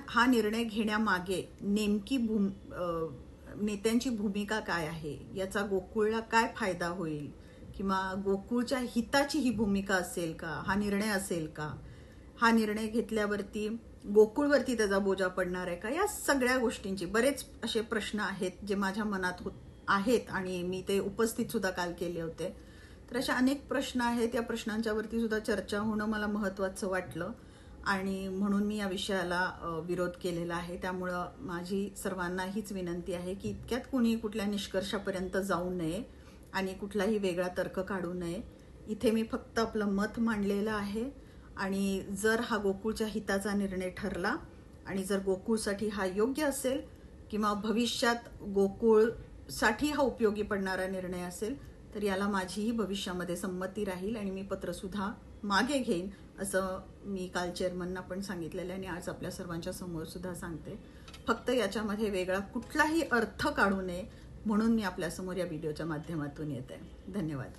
हा निर्णय घेण्यामागे नेमकी नेत्यांची भूमिका काय आहे, याचा गोकुळला काय फायदा होईल, किंवा गोकुळच्या हिताची ही भूमिका असेल का, हा निर्णय असेल का, हा निर्णय घेतल्यावरती गोकुळवरती त्याचा बोजा पडणार आहे का, या सगळ्या गोष्टींची बरेच असे प्रश्न आहेत जे माझ्या मनात आहेत आणि मी ते उपस्थित सुद्धा काल केले होते. तर अशा अनेक प्रश्न आहेत, या प्रश्नांच्या वरती सुद्धा चर्चा होणं मला महत्त्वाचं वाटलं आणि म्हणून मी या विषयाला विरोध केलेला आहे. त्यामुळं माझी सर्वांना हीच विनंती आहे की इतक्यात कुणी कुठल्या निष्कर्षापर्यंत जाऊ नये आणि कुठलाही वेगळा तर्क काढू नये. इथे मी फक्त आपलं मत मांडलेलं आहे आणि जर हा गोकुळच्या हिताचा निर्णय ठरला आणि जर गोकुळसाठी हा योग्य असेल किंवा भविष्यात गोकुळसाठी हा उपयोगी पडणारा निर्णय असेल तर याला माझीही भविष्यामध्ये संमती राहील आणि मी पत्रसुद्धा मागे घेईन, असं मी काल चेअरमनना पण सांगितलेलं आणि आज आपल्या सर्वांच्या समोर सुद्धा सांगते. फक्त याच्यामध्ये वेगळा कुठलाही अर्थ काढू नये म्हणून मी आपल्यासमोर या व्हिडिओच्या माध्यमातून येते. धन्यवाद.